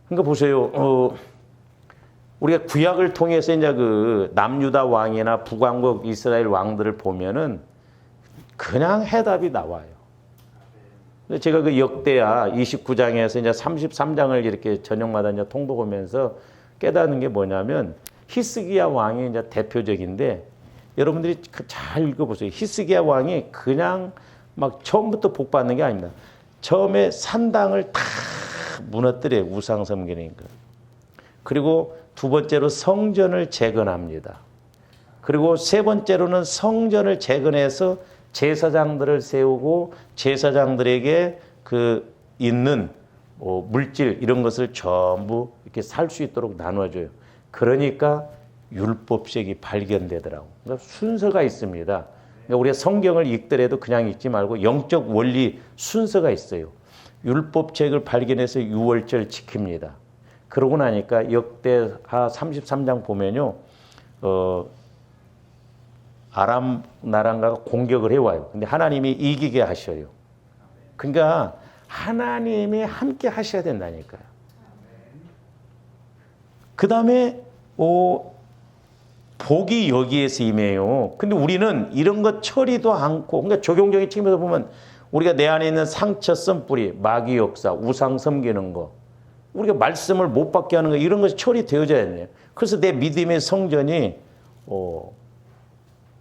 그러니까 보세요. 우리가 구약을 통해서 이제 그 남유다 왕이나 북왕국 이스라엘 왕들을 보면은 그냥 해답이 나와요. 제가 그 역대하 29장에서 이제 33장을 이렇게 저녁마다 이제 통독하면서 깨닫는 게 뭐냐면 히스기야 왕이 이제 대표적인데 여러분들이 잘 읽어보세요. 히스기야 왕이 그냥 막 처음부터 복 받는 게 아닙니다. 처음에 산당을 다 무너뜨려요. 우상 섬기니까. 그리고 두 번째로 성전을 재건합니다. 그리고 세 번째로는 성전을 재건해서 제사장들을 세우고 제사장들에게 그 있는 물질 이런 것을 전부 이렇게 살 수 있도록 나눠줘요. 그러니까 율법책이 발견되더라고. 그러니까 순서가 있습니다. 그러니까 우리가 성경을 읽더라도 그냥 읽지 말고 영적 원리 순서가 있어요. 율법책을 발견해서 유월절 지킵니다. 그러고 나니까 역대하 33장 보면요, 아람 나라가 공격을 해와요. 근데 하나님이 이기게 하셔요. 그러니까 하나님이 함께 하셔야 된다니까요. 그 다음에 복이 여기에서 임해요. 근데 우리는 이런 것 처리도 않고, 그러니까 적용적인 측면에서 보면 우리가 내 안에 있는 상처 쓴뿌리, 마귀 역사, 우상 섬기는 거, 우리가 말씀을 못 받게 하는 거, 이런 것이 처리되어져야 돼요. 그래서 내 믿음의 성전이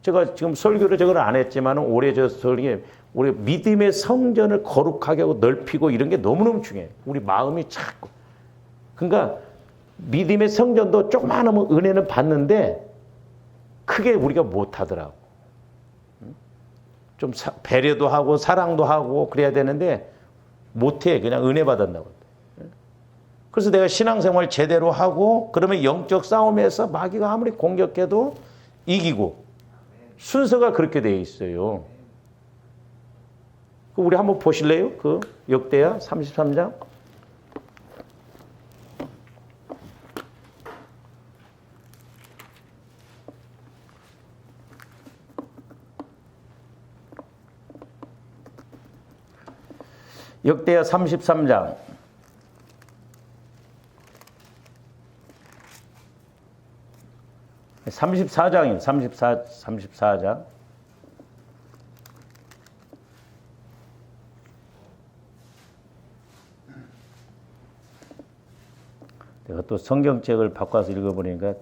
제가 지금 설교를 저걸 안 했지만 올해 저 설교에 우리 믿음의 성전을 거룩하게 하고 넓히고 이런 게 너무너무 중요해요. 우리 마음이 자꾸 그러니까 믿음의 성전도 조그마한 은혜는 받는데 크게 우리가 못하더라고. 좀 배려도 하고 사랑도 하고 그래야 되는데 못해. 그냥 은혜 받았나고. 그래서 내가 신앙생활 제대로 하고 그러면 영적 싸움에서 마귀가 아무리 공격해도 이기고 순서가 그렇게 되어 있어요. 우리 한번 보실래요? 그 역대하 33장. 역대하 33장. 34장이에요. 34장. 내가 또 성경책을 바꿔서 읽어보니까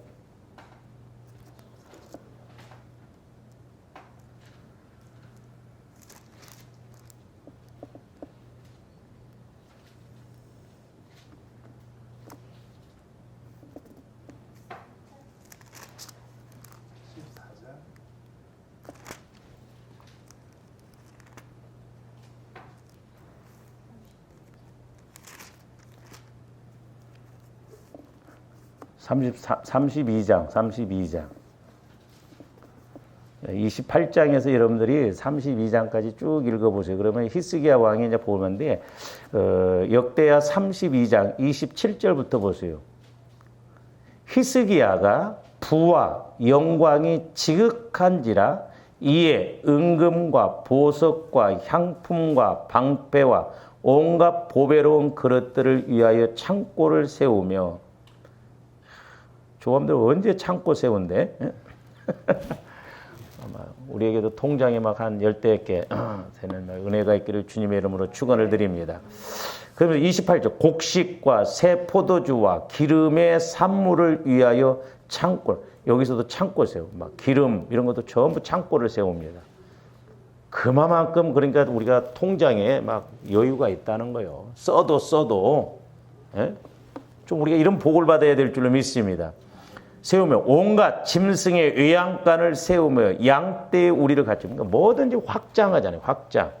(32장) 28장에서 여러분들이 32장까지 쭉 읽어보세요. 그러면 히스기야 왕이 이제 보는데, 역대하 32장 27절부터 보세요. 히스기야가 부와 영광이 지극한지라 이에 은금과 보석과 향품과 방패와 온갖 보배로운 그릇들을 위하여 창고를 세우며, 조감들 언제 창고 세운대? 아마 우리에게도 통장에 막 한 10대 개 되는 은혜가 있기를 주님의 이름으로 축원을 드립니다. 그러면 28절 곡식과 새 포도주와 기름의 산물을 위하여 창고, 여기서도 창고 세우고 막 기름 이런 것도 전부 창고를 세웁니다. 그만큼 그러니까 우리가 통장에 막 여유가 있다는 거예요. 써도 예? 좀 우리가 이런 복을 받아야 될 줄로 믿습니다. 세우며 온갖 짐승의 외양간을 세우며 양떼의 우리를 갖추. 그러니까 뭐든지 확장하잖아요. 확장.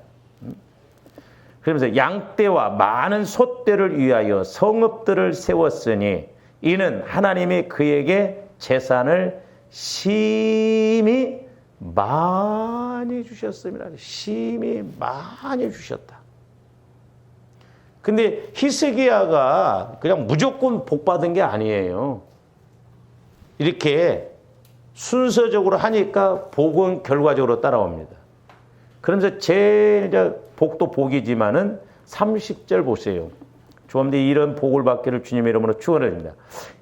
그러면서 양떼와 많은 소떼를 위하여 성읍들을 세웠으니 이는 하나님이 그에게 재산을 심히 많이 주셨습니다. 심히 많이 주셨다. 근데 히스기야가 그냥 무조건 복 받은 게 아니에요. 이렇게 순서적으로 하니까 복은 결과적으로 따라옵니다. 그러면서 제일 복도 복이지만은 30절 보세요. 조함대 이런 복을 받기를 주님의 이름으로 축원합니다.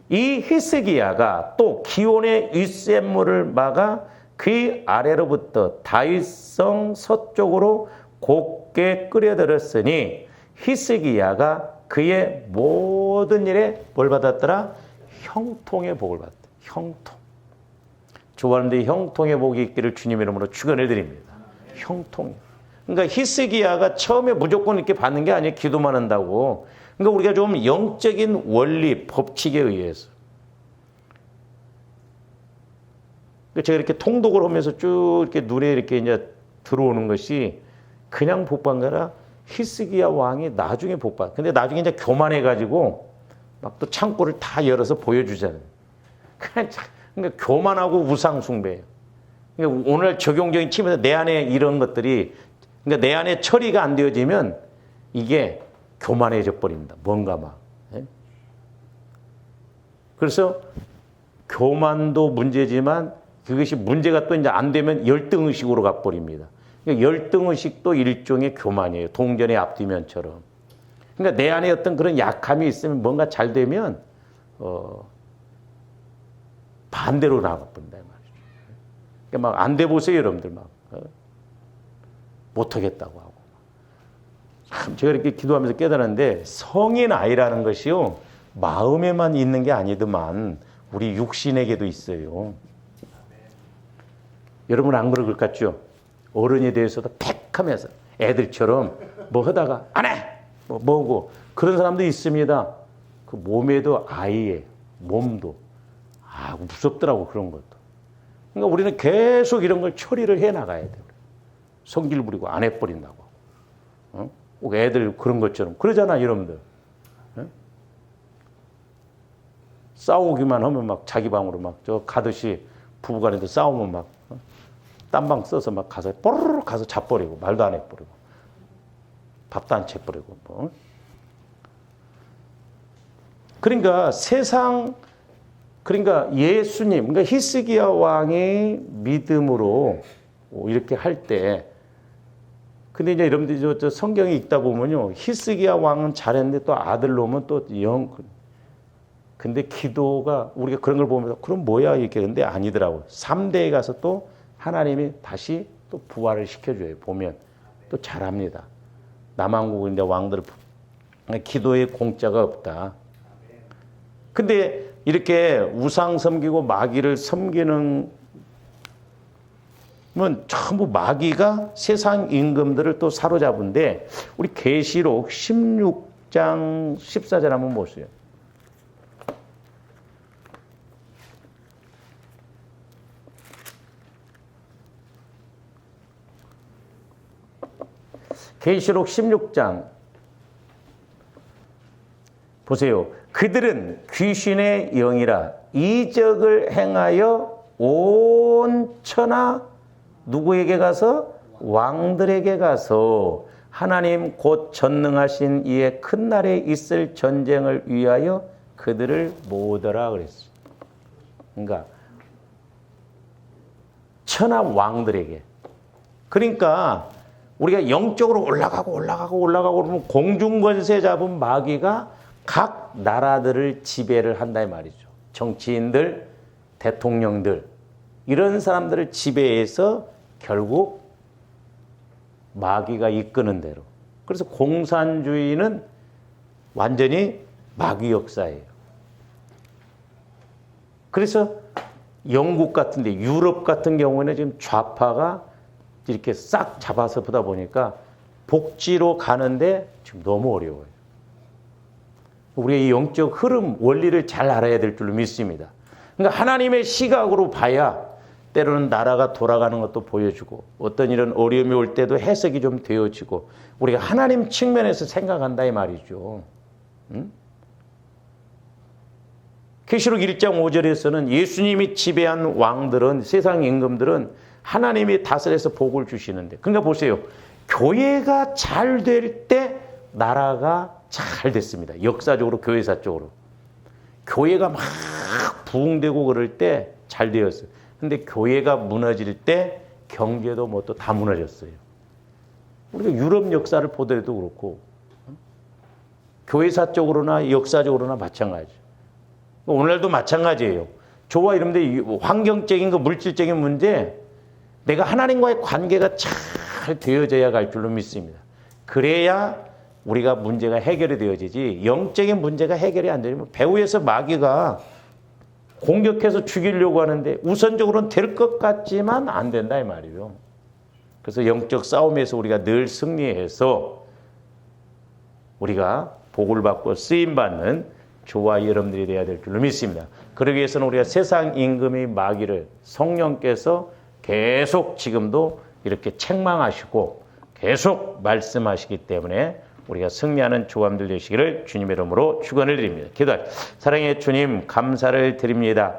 이 히스기야가 또 기온의 윗샘물을 막아 그 아래로부터 다윗성 서쪽으로 곱게 끓여들었으니 히스기야가 그의 모든 일에 뭘 받았더라? 형통의 복을 받았다. 형통. 좋아하는데 형통의 복이 있기를 주님의 이름으로 축원을 드립니다. 형통. 그러니까 히스기야가 처음에 무조건 이렇게 받는 게 아니에요. 기도만 한다고. 그러니까 우리가 좀 영적인 원리, 법칙에 의해서. 제가 이렇게 통독을 하면서 쭉 이렇게 눈에 이렇게 이제 들어오는 것이 그냥 복받은 게 아니라 히스기야 왕이 나중에 복받. 근데 나중에 이제 교만해가지고 막 또 창고를 다 열어서 보여주잖아요. 그러니까 교만하고 우상숭배예요. 그러니까 오늘 적용적인 측면에서 내 안에 이런 것들이, 그러니까 내 안에 처리가 안 되어지면 이게 교만해져 버립니다. 뭔가 막. 예? 그래서 교만도 문제지만 그것이 문제가 또 이제 안 되면 열등의식으로 가버립니다. 그러니까 열등의식도 일종의 교만이에요. 동전의 앞뒤면처럼. 그러니까 내 안에 어떤 그런 약함이 있으면 뭔가 잘 되면 반대로 나가버린다 말이죠. 그러니까 막 안 돼 보세요, 여러분들 막 못하겠다고 하고. 참 제가 이렇게 기도하면서 깨달았는데 성인 아이라는 것이요 마음에만 있는 게 아니더만 우리 육신에게도 있어요. 여러분 안 그럴 것 같죠? 어른에 대해서도 팩하면서 애들처럼 뭐 하다가 안 해! 뭐고 그런 사람도 있습니다. 그 몸에도 아예 몸도 무섭더라고 그런 것도. 그러니까 우리는 계속 이런 걸 처리를 해 나가야 돼요. 성질 부리고 안 해버린다고. 꼭 애들 그런 것처럼 그러잖아 여러분들. 싸우기만 하면 막 자기 방으로 막 저 가듯이 부부간에도 싸우면 막 딴방 써서 막 가서 뽀르르 가서 자버리고 말도 안 해버리고 밥도 안 채버리고 뭐. 그러니까 그러니까 예수님, 그러니까 히스기야 왕이 믿음으로 이렇게 할 때, 근데 이제 여러분들이 저 성경에 읽다 보면요, 히스기야 왕은 잘했는데 또 아들 놓으면 또 근데 기도가 우리가 그런 걸 보면서 그럼 뭐야 이렇게 근데 아니더라고. 3대에 가서 또 하나님이 다시 또 부활을 시켜줘요. 보면 또 잘합니다. 남왕국인데 왕들 기도에 공짜가 없다. 근데 이렇게 우상 섬기고 마귀를 섬기는 건 전부 마귀가 세상 임금들을 또 사로잡은데 우리 계시록 16장 14절 한번 보세요. 계시록 16장 보세요. 그들은 귀신의 영이라 이적을 행하여 온 천하 누구에게 가서? 왕들에게 가서 하나님 곧 전능하신 이의 큰 날에 있을 전쟁을 위하여 그들을 모으더라 그랬어요. 그러니까 천하 왕들에게. 그러니까 우리가 영적으로 올라가고 그러면 공중권세 잡은 마귀가 각 나라들을 지배를 한다 이 말이죠. 정치인들, 대통령들 이런 사람들을 지배해서 결국 마귀가 이끄는 대로. 그래서 공산주의는 완전히 마귀 역사예요. 그래서 영국 같은 데 유럽 같은 경우에는 지금 좌파가 이렇게 싹 잡아서 보다 보니까 복지로 가는데 지금 너무 어려워요. 우리가 이 영적 흐름, 원리를 잘 알아야 될 줄로 믿습니다. 그러니까 하나님의 시각으로 봐야 때로는 나라가 돌아가는 것도 보여주고 어떤 이런 어려움이 올 때도 해석이 좀 되어지고 우리가 하나님 측면에서 생각한다 이 말이죠. 계시록 1장 5절에서는 예수님이 지배한 왕들은 세상 임금들은 하나님이 다스려서 복을 주시는데 그러니까 보세요. 교회가 잘 될 때 나라가 잘 됐습니다. 역사적으로 교회사적으로. 교회가 막 부흥되고 그럴 때 잘 되었어요. 근데 교회가 무너질 때 경제도 뭐 또 다 무너졌어요. 우리가 유럽 역사를 보더라도 그렇고 교회사적으로나 역사적으로나 마찬가지. 오늘날도 마찬가지예요. 저와 여러분들 환경적인 거 물질적인 문제 내가 하나님과의 관계가 잘 되어져야 갈 줄로 믿습니다. 그래야 우리가 문제가 해결이 되어지지 영적인 문제가 해결이 안 되면 배후에서 마귀가 공격해서 죽이려고 하는데 우선적으로는 될 것 같지만 안 된다 이 말이에요. 그래서 영적 싸움에서 우리가 늘 승리해서 우리가 복을 받고 쓰임받는 저와 여러분들이 되어야 될 줄로 믿습니다. 그러기 위해서는 우리가 세상 임금의 마귀를 성령께서 계속 지금도 이렇게 책망하시고 계속 말씀하시기 때문에 우리가 승리하는 조감들 되시기를 주님의 이름으로 축원을 드립니다. 기도하시죠. 사랑의 주님 감사를 드립니다.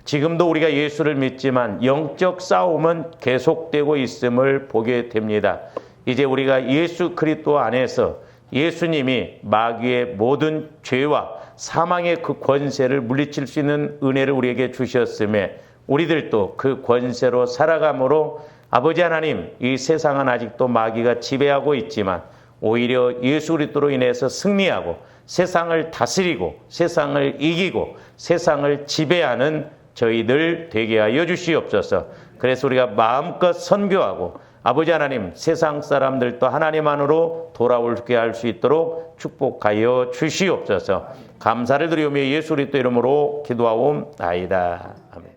지금도 우리가 예수를 믿지만 영적 싸움은 계속되고 있음을 보게 됩니다. 이제 우리가 예수 그리스도 안에서 예수님이 마귀의 모든 죄와 사망의 그 권세를 물리칠 수 있는 은혜를 우리에게 주셨음에 우리들도 그 권세로 살아감으로 아버지 하나님 이 세상은 아직도 마귀가 지배하고 있지만 오히려 예수 그리스도로 인해서 승리하고 세상을 다스리고 세상을 이기고 세상을 지배하는 저희들 되게 하여 주시옵소서. 그래서 우리가 마음껏 선교하고 아버지 하나님 세상 사람들도 하나님 안으로 돌아올게 할 수 있도록 축복하여 주시옵소서. 감사를 드리오며 예수 그리스도 이름으로 기도하옵나이다. 아멘.